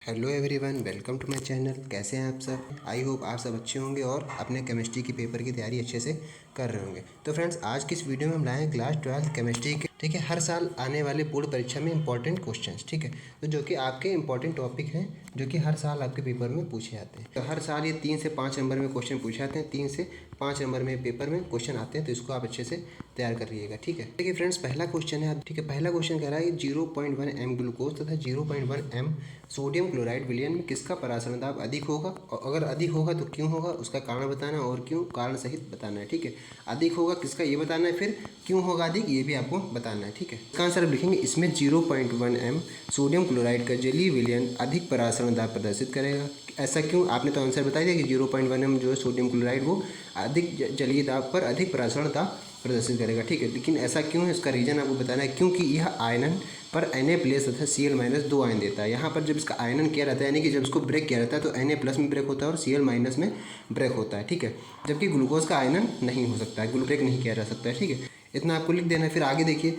Hello everyone, welcome to my channel. कैसे हैं आप सब? आई होप आप सब अच्छे होंगे और अपने केमिस्ट्री की पेपर की तैयारी अच्छे से कर रहे होंगे। तो फ्रेंड्स, आज की इस वीडियो में हम लाए हैं क्लास 12 केमिस्ट्री के, ठीक है, हर साल आने वाले बोर्ड परीक्षा में इंपॉर्टेंट क्वेश्चंस, ठीक है, तो जो कि आपके इंपॉर्टेंट टॉपिक हैं जो कि हर साल आपके पेपर में पूछे जाते हैं। तो हर साल ये 3 से 5 नंबर में क्वेश्चन पूछे जाते हैं, 3 से 5 नंबर में पेपर में क्वेश्चन आते हैं, तो इसको आप अच्छे से तैयार कर लीजिएगा, ठीक है। देखिए फ्रेंड्स, पहला क्वेश्चन है, ठीक है, पहला क्वेश्चन कह रहा है 0.1 एम ग्लूकोज तथा 0.1 एम सोडियम क्लोराइड विलयन में किसका परासरण दाब अधिक होगा, और अगर अधिक होगा तो क्यों होगा, उसका कारण बताना है और क्यों कारण सहित बताना है, ठीक है। अधिक होगा किसका ये बताना है, फिर क्यों होगा अधिक ये भी आपको बताना है, ठीक है। इसका आंसर आप लिखेंगे, इसमें 0.1 एम सोडियम क्लोराइड का जलीय विलयन अधिक परासरण दाब प्रदर्शित करेगा। ऐसा क्यों? आपने तो आंसर बता दिया कि 0.1 एम जो है सोडियम क्लोराइड वो अधिक जलीय दाब पर अधिक परासरण दाब प्रदर्शित करेगा, ठीक है। लेकिन ऐसा क्यों है, इसका रीजन आपको बताना है, क्योंकि यह आयनन पर Na प्लस तथा Cl- 2 आयन देता है। यहाँ पर जब इसका आयनन किया रहता है, यानी कि जब इसको ब्रेक किया रहता है, तो Na प्लस में ब्रेक होता है और Cl- में ब्रेक होता है, ठीक है। जबकि ग्लूकोज का आयनन नहीं हो सकता है, ब्रेक नहीं किया जा सकता है, ठीक है। इतना आपको लिख देना है। फिर आगे देखिए,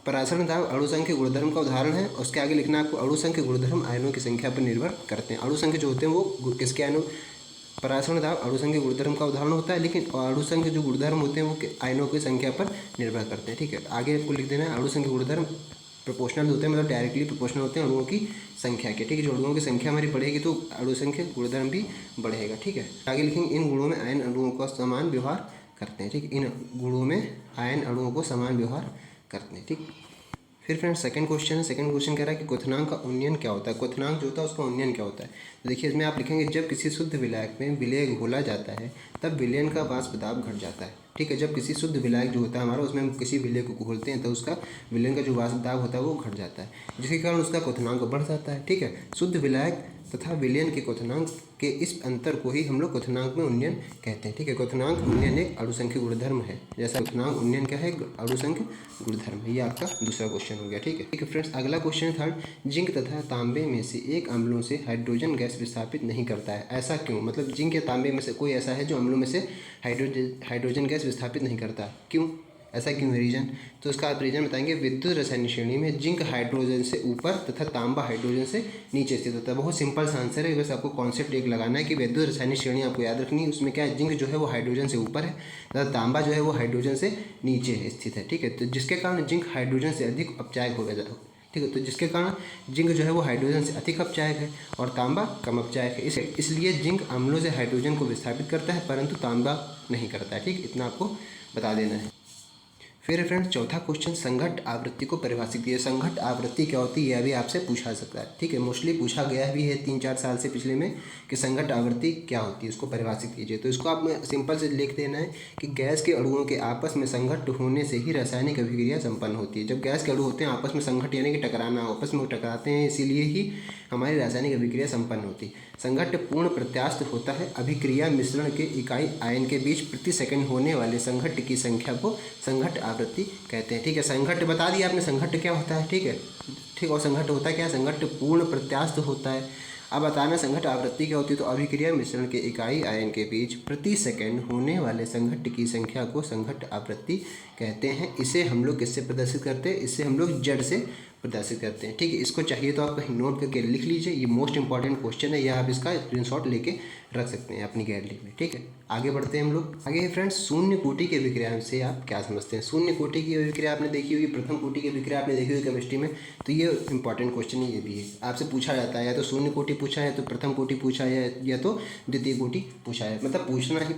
परासरण दाब अणुसंख्य के गुणधर्म का उदाहरण है। उसके आगे लिखना है आपको, अणुसंख्य के गुणधर्म आयनों की संख्या पर निर्भर करते हैं। अणुसंख्य जो होते हैं वो किसके आयनों, परासरण दाब अणुसंख्य के गुणधर्म का उदाहरण होता है, लेकिन अणुसंख्य जो गुणधर्म होते हैं वो आयनों की संख्या पर निर्भर करते हैं, ठीक है। आगे आपको लिख देना है, अणुसंख्य गुणधर्म प्रोपोर्शनल होते हैं, मतलब डायरेक्टली प्रोपोर्शनल होते हैं अणुओं की संख्या के, ठीक है। जो अणुओं की संख्या हमारी बढ़ेगी तो अणुसंख्य गुणधर्म भी बढ़ेगा, ठीक है। आगे लिखेंगे, इन गुणों में आयन अणुओं का समान व्यवहार करते हैं, ठीक। इन गुणों में आयन अणुओं को समान व्यवहार करते हैं, ठीक। फिर फ्रेंड्स, सेकंड क्वेश्चन है। सेकंड क्वेश्चन कह रहा है कि क्वथनांक का उन्नयन क्या होता है। क्वथनांक जो होता है उसका उन्नयन क्या होता है। तो देखिए, इसमें आप लिखेंगे, जब किसी शुद्ध विलायक में विलय घोला जाता है तब विलयन का वाष्प दाब घट जाता है, ठीक है। जब किसी शुद्ध विलायक जो होता है हमारा, उसमें हम किसी विलय को घोलते हैं तो उसका विलयन का जो वाष्प दाब होता है वो घट जाता है, जिसके कारण उसका क्वथनांक बढ़ जाता है, ठीक है। शुद्ध विलायक तथा विलयन के क्वथनांक के इस अंतर को ही हम लोग क्वथनांक में उन्नयन कहते हैं, ठीक है। क्वथनांक उन्नयन एक अणुसंख्य गुणधर्म है, जैसा क्वथनांक उन्नयन क्या है, अणुसंख्य गुणधर्म है। ये आपका दूसरा क्वेश्चन हो गया, ठीक है। ठीक है फ्रेंड्स, अगला क्वेश्चन है थर्ड, जिंक तथा तांबे में से एक अम्लों से हाइड्रोजन गैस विस्थापित नहीं करता है। ऐसा क्यों? मतलब जिंक या तांबे में से कोई ऐसा है जो अम्लों में से हाइड्रोजन गैस विस्थापित नहीं करता, क्यों? ऐसा क्यों है रीजन? तो उसका आप रीजन बताएंगे, विद्युत रासायनिक श्रेणी में जिंक हाइड्रोजन से ऊपर तथा तांबा हाइड्रोजन से नीचे स्थित होता है। बहुत सिंपल सा आंसर है, बस आपको कॉन्सेप्ट एक लगाना है कि विद्युत रासायनिक श्रेणी आपको याद रखनी है। उसमें क्या है, जिंक जो है वो हाइड्रोजन से ऊपर है तथा तांबा जो है वो हाइड्रोजन से नीचे स्थित है, ठीक है। तो जिसके कारण जिंक हाइड्रोजन से अधिक अपचायक हो गया, ठीक है। तो जिसके कारण जिंक जो है वो हाइड्रोजन से अधिक अपचायक है और तांबा कम अपचायक है। इसलिए जिंक अम्लों से हाइड्रोजन को विस्थापित करता है परंतु तांबा नहीं करता है, ठीक। इतना आपको बता देना है। फिर फ्रेंड्स, चौथा क्वेश्चन, संघट्ट आवृत्ति को परिभाषित कीजिए। संघट्ट आवृत्ति क्या होती है, यह भी आपसे पूछा सकता है, ठीक है। मोस्टली पूछा गया भी है 3-4 साल से पिछले में कि संघट्ट आवृत्ति क्या होती है, उसको परिभाषित कीजिए। तो इसको आप सिंपल से लिख देना है कि गैस के अणुओं के आपस में संघट्ट होने से ही रासायनिक अभिक्रिया संपन्न होती है। जब गैस के अणु होते हैं आपस में संघट्ट, यानी कि टकराना, आपस में टकराते हैं, इसीलिए ही हमारी रासायनिक अभिक्रिया संपन्न होती है। संघट्ट पूर्ण प्रत्यास्थ होता है। अभिक्रिया मिश्रण के इकाई आयन के बीच प्रति सेकंड होने वाले संघट्ट की संख्या को संघट्ट आवृत्ति कहते हैं, ठीक है। संघट्ट बता दिया आपने, संघट्ट क्या होता है, ठीक है, ठीक। और संघट्ट होता है क्या, संघट्ट पूर्ण प्रत्यास्थ होता है। अब बताना संघट्ट आवृत्ति क्या होती है। तो अभिक्रिया मिश्रण के इकाई आयन के बीच प्रति सेकंड होने वाले संघट्ट की संख्या को संघट्ट आवृत्ति कहते हैं। इसे हम लोग किससे प्रदर्शित करते हैं, इससे हम लोग जेड से प्रदर्शित करते हैं, ठीक है। इसको चाहिए तो आप कहीं नोट करके लिख लीजिए, ये मोस्ट इंपॉर्टेंट क्वेश्चन है, या आप इसका स्क्रीनशॉट लेके रख सकते हैं अपनी गैलरी में, ठीक है। आगे बढ़ते हैं हम लोग। आगे फ्रेंड्स, शून्य कोटि के विक्रिया से आप क्या समझते हैं। शून्य कोटि की विक्रिया आपने देखी होगी, प्रथम कोटि की विक्रिया आपने देखी होगी केमिस्ट्री में, तो ये इंपॉर्टेंट क्वेश्चन है, ये भी है, आपसे पूछा जाता है, या तो शून्य कोटि पूछा है, तो प्रथम कोटि पूछा है, या तो द्वितीय कोटि पूछा है, मतलब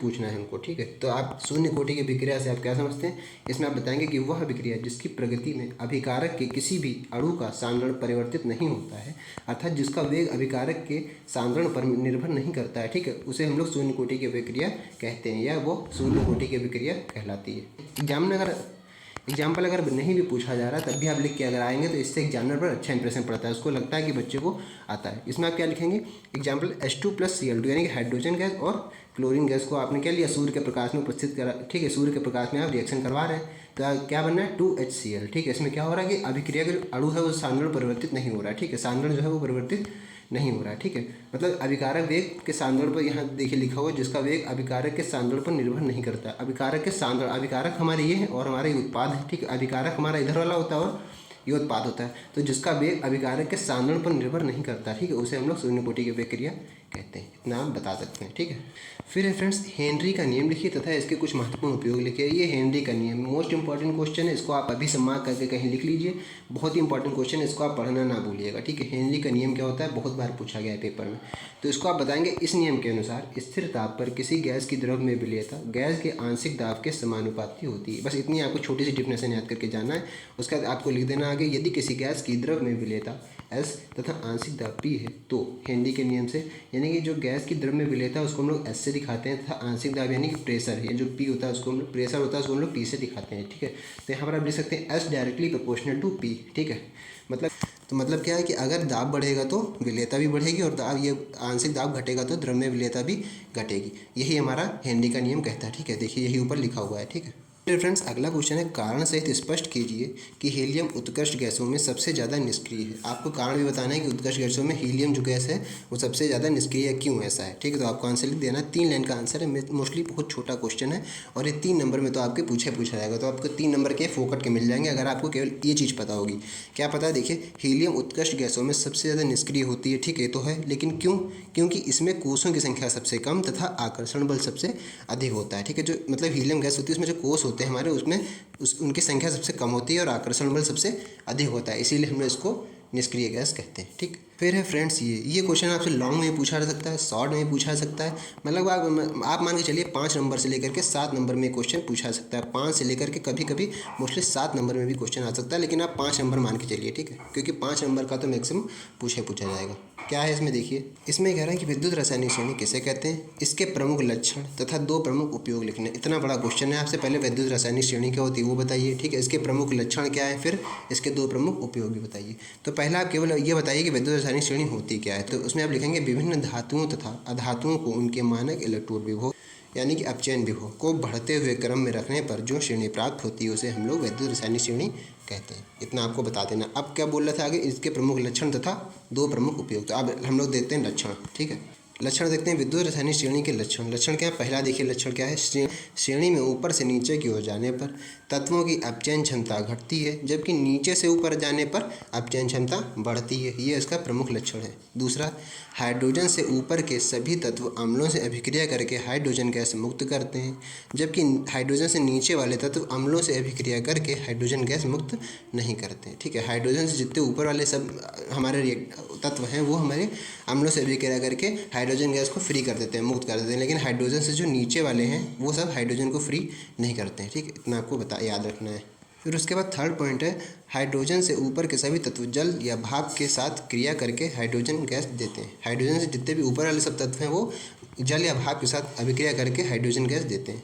पूछना है हमको, ठीक है। तो आप शून्य कोटि की विक्रिया से आप क्या समझते हैं, इसमें आप बताएंगे कि वह विक्रिया जिसकी प्रगति में अभिकारक के किसी भी अणु का सांद्रण परिवर्तित नहीं होता है, अर्थात जिसका वेग अभिकारक के सांद्रण पर निर्भर नहीं करता है, ठीक है, उसे हम लोग शून्य कोटि की विक्रिया कहते हैं, या वो शून्य कोटि की विक्रिया कहलाती है। एग्जाम्पल अगर नहीं भी पूछा जा रहा है तब भी आप लिख के अगर आएंगे तो इससे एग्जामिनर पर अच्छा इंप्रेशन पड़ता है, उसको लगता है कि बच्चे को आता है। इसमें आप क्या लिखेंगे, एग्जाम्पल H2 + Cl2, यानी कि हाइड्रोजन गैस और क्लोरीन गैस को आपने क्या लिया, सूर्य के प्रकाश में उपस्थित करा, ठीक है। सूर्य के प्रकाश में आप रिएक्शन करवा रहे हैं तो क्या बनना है, 2HCl, ठीक है। इसमें क्या हो रहा है कि अभिक्रिया के अणु है वो सांद्रण परिवर्तित नहीं हो रहा है, ठीक है, सांद्रण जो है वो परिवर्तित नहीं हो रहा है, ठीक है। मतलब अभिकारक वेग के सांद्रण पर, यहाँ देखिए लिखा हुआ, जिसका वेग अभिकारक के सांद्रण पर निर्भर नहीं करता। अभिकारक के सांद्रण, अभिकारक हमारे ये है और हमारा ये उत्पाद है, ठीक है। अभिकारक हमारा इधर वाला होता है और ये उत्पाद होता है। तो जिसका वेग अभिकारक के सांद्रण पर निर्भर नहीं करता, ठीक है, उसे हम लोग शून्य कोटि की वेग क्रिया कहते हैं। इतना आप बता सकते हैं, ठीक है। फिर है फ्रेंड्स हेनरी का नियम लिखिए तथा इसके कुछ महत्वपूर्ण उपयोग लिखिए। ये हेनरी का नियम मोस्ट इंपॉर्टेंट क्वेश्चन है, इसको आप अभी से मार्क करके कहीं लिख लीजिए। बहुत ही इंपॉर्टेंट क्वेश्चन है, इसको आप पढ़ना ना भूलिएगा, ठीक है। हेनरी का नियम क्या होता है, बहुत बार पूछा गया है पेपर में। तो इसको आप बताएंगे, इस नियम के अनुसार स्थिर ताप पर किसी गैस की द्रव में विलेयता गैस के आंशिक दाब के समानुपाती होती है। बस इतनी आपको छोटी सी डिफिनेशन याद करके जाना है। उसके बाद आपको लिख देना आगे, यदि किसी गैस की द्रव में विलेयता S तथा आंशिक दाब P है तो हेनरी के नियम से, यानी कि जो गैस की द्रव में विलेयता है उसको हम लोग S से दिखाते हैं तथा आंशिक दाब यानी कि प्रेशर है, जो P होता है उसको हम लोग प्रेशर होता है उसको हम लोग P से दिखाते हैं, ठीक है। तो यहाँ पर आप लिख सकते हैं S directly proportional to P, ठीक है। मतलब क्या है कि अगर दाब बढ़ेगा तो विलेयता भी बढ़ेगी और दाब ये आंशिक दाब घटेगा तो द्रव में विलेयता भी घटेगी। यही हमारा हेनरी का नियम कहता है, ठीक है। देखिए यही ऊपर लिखा हुआ है, ठीक है। फिर फ्रेंड्स अगला क्वेश्चन है, कारण सहित स्पष्ट कीजिए कि हीलियम उत्कृष्ट गैसों में सबसे ज़्यादा निष्क्रिय है। आपको कारण भी बताना है कि उत्कृष्ट गैसों में हीलियम जो गैस है वो सबसे ज़्यादा निष्क्रिय है, क्यों ऐसा है, ठीक है। तो आपको आंसर लिख देना, 3 लाइन का आंसर है, मोस्टली बहुत छोटा क्वेश्चन है और ये 3 नंबर में तो आपके पूछा जाएगा। तो आपको 3 नंबर के फोकट के मिल जाएंगे अगर आपको केवल ये चीज़ पता होगी। क्या पता है, देखिए हीलियम उत्कृष्ट गैसों में सबसे ज़्यादा निष्क्रिय होती है, ठीक है, तो है, लेकिन क्यों? क्योंकि इसमें कोषों की संख्या सबसे कम तथा आकर्षण बल सबसे अधिक होता है, ठीक है। जो मतलब हीलियम गैस होती है उसमें जो कोष होते हैं हमारे उसमें उनकी संख्या सबसे कम होती है और आकर्षण बल सबसे अधिक होता है, इसीलिए हम लोग इसको निष्क्रिय गैस कहते हैं, ठीक। फिर है फ्रेंड्स ये क्वेश्चन आपसे लॉन्ग में पूछा जा सकता है, शॉर्ट में पूछा जा सकता है। मतलब आप मान के चलिए 5 नंबर से लेकर के 7 नंबर में क्वेश्चन पूछा जा सकता है। 5 से लेकर के कभी कभी मोस्टली 7 नंबर में भी क्वेश्चन आ सकता है, लेकिन आप 5 नंबर मान के चलिए, ठीक है, क्योंकि 5 नंबर का तो मैक्सिमम पूछा जाएगा। क्या है इसमें, देखिए इसमें कह रहा है कि विद्युत रासायनिक श्रेणी किसे कहते हैं, इसके प्रमुख लक्षण तथा 2 प्रमुख उपयोग लिखने। इतना बड़ा क्वेश्चन है, आपसे पहले विद्युत रासायनिक श्रेणी क्या होती है वो बताइए, ठीक है, इसके प्रमुख लक्षण क्या है, फिर इसके 2 प्रमुख उपयोग भी बताइए। तो पहला आप केवल ये बताइए कि विद्युत रासायनिक श्रेणी होती क्या है। तो उसमें आप लिखेंगे विभिन्न धातुओं तथा अधातुओं को उनके मानक इलेक्ट्रोड विभव यानी कि अपचयन विभव को बढ़ते हुए क्रम में रखने पर जो श्रेणी प्राप्त होती है उसे हम लोग विद्युत रासायनिक श्रेणी कहते हैं। इतना आपको बता देना। अब क्या बोल रहा था आगे, इसके प्रमुख लक्षण तथा 2 प्रमुख उपयोग। तो अब हम लोग देखते हैं लक्षण, ठीक है। लक्षण देखते हैं विद्युत रासायनिक श्रेणी के लक्षण। लक्षण क्या है, पहला देखिए लक्षण क्या है, श्रेणी में ऊपर से नीचे की ओर जाने पर तत्वों की अपचयन क्षमता घटती है, जबकि नीचे से ऊपर जाने पर अपचयन क्षमता बढ़ती है। ये इसका प्रमुख लक्षण है। दूसरा, हाइड्रोजन से ऊपर के सभी तत्व अम्लों से अभिक्रिया करके हाइड्रोजन गैस मुक्त करते हैं, जबकि हाइड्रोजन से नीचे वाले तत्व अम्लों से अभिक्रिया करके हाइड्रोजन गैस मुक्त नहीं करते हैं, ठीक है। हाइड्रोजन से जितने ऊपर वाले सब हमारे तत्व हैं वो हमारे अम्लों से अभिक्रिया करके हाइड्रोजन गैस को फ्री कर देते हैं, मुक्त कर देते हैं, लेकिन हाइड्रोजन से जो नीचे वाले हैं वो सब हाइड्रोजन को फ्री नहीं करते हैं, ठीक है। इतना आपको याद रखना है। फिर उसके बाद थर्ड पॉइंट है, हाइड्रोजन से ऊपर के सभी तत्व जल या भाप के साथ क्रिया करके हाइड्रोजन गैस देते हैं। हाइड्रोजन से जितने भी ऊपर वाले सब तत्व हैं वो जल या भाप के साथ अभिक्रिया करके हाइड्रोजन गैस देते हैं।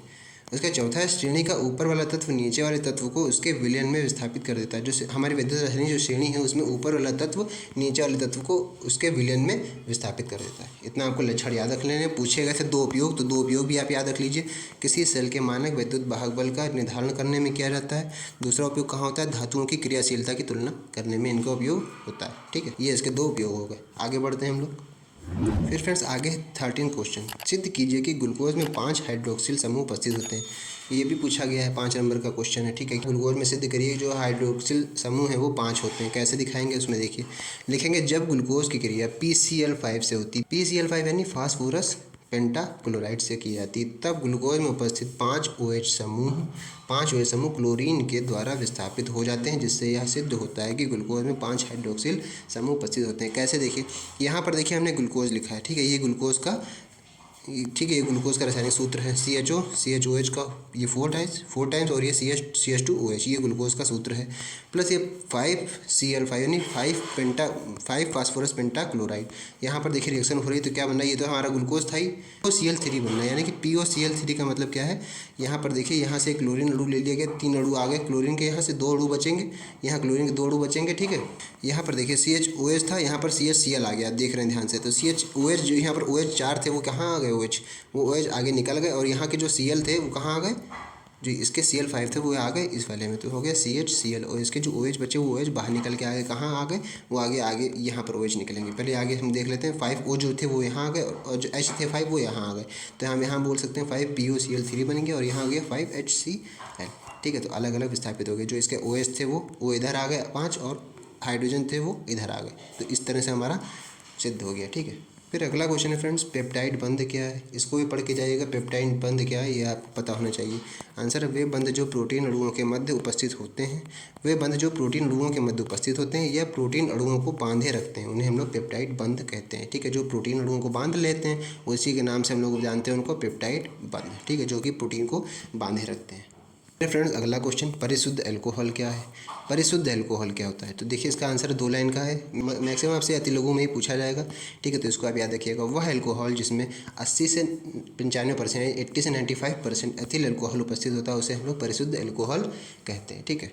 उसका चौथा है, श्रेणी का ऊपर वाला तत्व नीचे वाले तत्व को उसके विलयन में विस्थापित कर देता है। जो हमारी विद्युत रासायनिक जो श्रेणी है उसमें ऊपर वाला तत्व नीचे वाले तत्व को उसके विलयन में विस्थापित कर देता है। इतना आपको लक्षण याद रख लेने। पूछेगा से 2 उपयोग, तो 2 उपयोग भी आप याद रख लीजिए। किसी सेल के मानक विद्युत वाहक बल का निर्धारण करने में किया जाता है। दूसरा उपयोग कहाँ होता है, धातुओं की क्रियाशीलता की तुलना करने में इनका उपयोग होता है, ठीक है। ये इसके 2 उपयोग हो गए। आगे बढ़ते हैं हम लोग। फिर फ्रेंड्स आगे 13 क्वेश्चन, सिद्ध कीजिए कि ग्लूकोज में 5 हाइड्रोक्सिल समूह उपस्थित होते हैं। ये भी पूछा गया है, 5 नंबर का क्वेश्चन है, ठीक है। ग्लूकोज में सिद्ध करिए जो हाइड्रोक्सिल समूह है वो 5 होते हैं। कैसे दिखाएंगे उसमें देखिए, लिखेंगे जब ग्लूकोज की क्रिया PCl5 से होती है, PCl5 यानी फास्फोरस पेंटाक्लोराइड से की जाती है, तब ग्लूकोज में उपस्थित 5 OH समूह क्लोरीन के द्वारा विस्थापित हो जाते हैं, जिससे यह सिद्ध होता है कि ग्लूकोज में 5 हाइड्रोक्सिल समूह उपस्थित होते हैं। कैसे देखिए, यहाँ पर देखिए हमने ग्लूकोज लिखा है, ठीक है, ये ग्लूकोज का, ठीक है, ये ग्लूकोज का रासायनिक सूत्र है CHOH का ये 4 टाइम्स और ये CH2OH ये ग्लूकोज का सूत्र है, प्लस ये 5Cl5 यानी 5 फास्फोरस पेंटाक्लोराइड। यहाँ पर देखिए रिएक्शन हो रही है तो क्या बनना है, ये तो हमारा ग्लूकोज था ही, तो Cl3 बनना है, यानी कि POCl3 का मतलब क्या है, यहाँ पर देखिए यहाँ से क्लोरीन अणु ले लिया गया, 3 अणु आ गए क्लोरीन के, यहाँ से 2 अणु बचेंगे, यहाँ क्लोरीन के 2 अणु बचेंगे, ठीक है। यहाँ पर देखिए CHOH था, यहाँ पर CHCl आ गया, देख रहे हैं ध्यान से, तो CHOH जो यहाँ पर OH 4 थे वो कहाँ आ गए, वो OH आगे निकल गए, और यहाँ के जो Cl थे वो कहाँ आ गए, जो इसके Cl5 थे वो आ गए इस वाले में, तो हो गया CHCl, और इसके जो OH बचे वो OH बाहर निकल के आगे कहाँ आ गए, वो आगे यहाँ पर OH निकलेंगे। पहले आगे हम देख लेते हैं, 5O जो थे वो यहाँ आ गए और जो H थे 5 वो यहाँ आ गए, तो हम यहाँ बोल सकते हैं 5POCl3 बन गया और यहाँ आ गया 5HCl। ठीक है। तो अलग अलग विस्थापित हो गए, जो इसके OH थे वो इधर आ गए 5 और हाइड्रोजन थे वो इधर आ गए। तो इस तरह से हमारा सिद्ध हो गया, ठीक है। फिर अगला क्वेश्चन है फ्रेंड्स, पेप्टाइड बंध क्या है। इसको भी पढ़ के जाइएगा, पेप्टाइड बंध क्या है ये आपको पता होना चाहिए। आंसर है वे बंध जो प्रोटीन अणुओं के मध्य उपस्थित होते हैं। वे बंध जो प्रोटीन अणुओं के मध्य उपस्थित होते हैं या प्रोटीन अणुओं को बांधे रखते हैं, उन्हें हम लोग पेप्टाइड बंध कहते हैं, ठीक है। जो प्रोटीन अणुओं को बांध लेते हैं उसी के नाम से हम लोग जानते हैं उनको पेप्टाइड बंध, ठीक है, जो कि प्रोटीन को बांधे रखते हैं। फ्रेंड्स अगला क्वेश्चन, परिशुद्ध अल्कोहल क्या है। परिशुद्ध अल्कोहल क्या होता है। तो देखिए इसका आंसर 2 लाइन का है, मैक्सिमम आपसे अति लघु में ही पूछा जाएगा, ठीक है। तो इसको आप याद रखिएगा, वह अल्कोहल जिसमें 80 से 95% 80 से 95% एथिल अल्कोहल उपस्थित होता है उसे हम लोग परिशुद्ध अल्कोहल कहते हैं, ठीक है।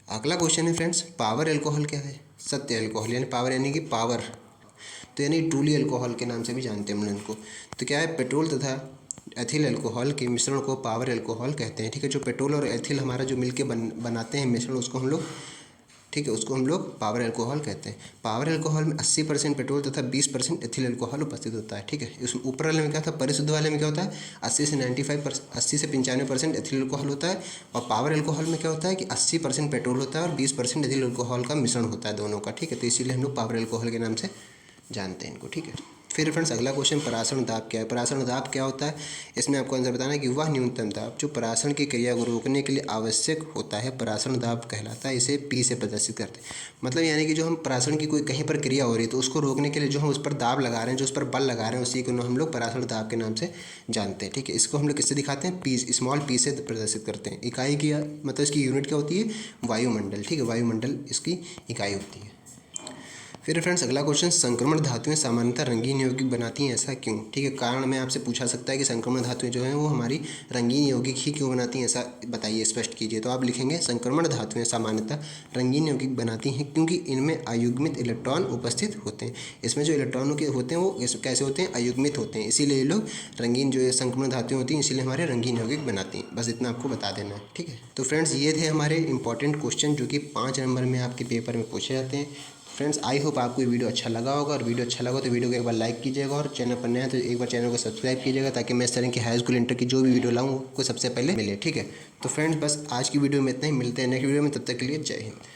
अगला क्वेश्चन है फ्रेंड्स, पावर अल्कोहल क्या है। सत्य अल्कोहल यानी पावर यानी कि पावर, तो यानी ट्रूली अल्कोहल के नाम से भी जानते हैं हम लोग इनको। तो क्या है, पेट्रोल तथा एथिल अल्कोहल के मिश्रण को पावर अल्कोहल कहते हैं, ठीक है। जो पेट्रोल और एथिल हमारा जो मिलके बनाते हैं मिश्रण, उसको हम लोग, ठीक है, उसको हम लोग पावर अल्कोहल कहते हैं। पावर अल्कोहल में 80% पेट्रोल तथा 20% एथिल अल्कोहल उपस्थित होता है, ठीक है। इस ऊपर वाले में क्या था, परिशुद्ध वाले में क्या होता है, 80 से 95% एथिल अल्कोहल होता है। और पावर अल्कोहल में क्या होता है कि 80% पेट्रोल होता है और 20% एथिल अल्कोहल का मिश्रण होता है दोनों का, ठीक है। तो इसीलिए हम लोग पावर अल्कोहल के नाम से जानते हैं इनको, ठीक है। फिर फ्रेंड्स अगला क्वेश्चन, परासरण दाब क्या है। परासरण दाब क्या होता है, इसमें आपको आंसर बताना है कि वह न्यूनतम दाब जो परासरण की क्रिया को रोकने के लिए आवश्यक होता है परासरण दाब कहलाता है। इसे P से प्रदर्शित करते हैं। मतलब यानी कि जो हम परासरण की कोई कहीं पर क्रिया हो रही है तो उसको रोकने के लिए जो हम उस पर दाब लगा रहे हैं, जो उस पर बल लगा रहे हैं, उसी को हम लोग परासरण दाब के नाम से जानते हैं, ठीक है। इसको हम लोग किससे दिखाते हैं, P, स्मॉल p से प्रदर्शित करते हैं। इकाई की मतलब इसकी यूनिट क्या होती है, वायुमंडल, ठीक है, वायुमंडल इसकी इकाई होती है। फिर फ्रेंड्स अगला क्वेश्चन, संक्रमण धातुएं सामान्यतः रंगीन यौगिक बनाती हैं, ऐसा क्यों, ठीक है। कारण में आपसे पूछा सकता है कि संक्रमण धातुएं जो हैं वो हमारी रंगीन यौगिक ही क्यों बनाती हैं, ऐसा बताइए, स्पष्ट कीजिए। तो आप लिखेंगे, संक्रमण धातुएं सामान्यतः रंगीन यौगिक बनाती हैं क्योंकि इनमें अयुग्मित इलेक्ट्रॉन उपस्थित होते हैं। इसमें जो इलेक्ट्रॉनों के होते हैं वो कैसे होते हैं, अयुग्मित होते हैं, इसीलिए ये लोग रंगीन जो संक्रमण धातुएं होती हैं इसीलिए हमारे रंगीन यौगिक बनाती हैं। बस इतना आपको बता देना है, ठीक है। तो फ्रेंड्स ये थे हमारे इंपॉर्टेंट क्वेश्चन जो कि 5 नंबर में आपके पेपर में पूछे जाते हैं। फ्रेंड्स आई होप आपको ये वीडियो अच्छा लगा होगा, और वीडियो अच्छा लगा तो वीडियो को एक बार लाइक कीजिएगा, और चैनल पर नया है तो एक बार चैनल को सब्सक्राइब कीजिएगा, ताकि मैं इस तरह की हाई स्कूल इंटर की जो भी वीडियो लाऊँ आपको सबसे पहले मिले, ठीक है। तो फ्रेंड्स बस आज की वीडियो में इतना ही, मिलते हैं नेक्स्ट वीडियो में, तब तक के लिए जय हिंद।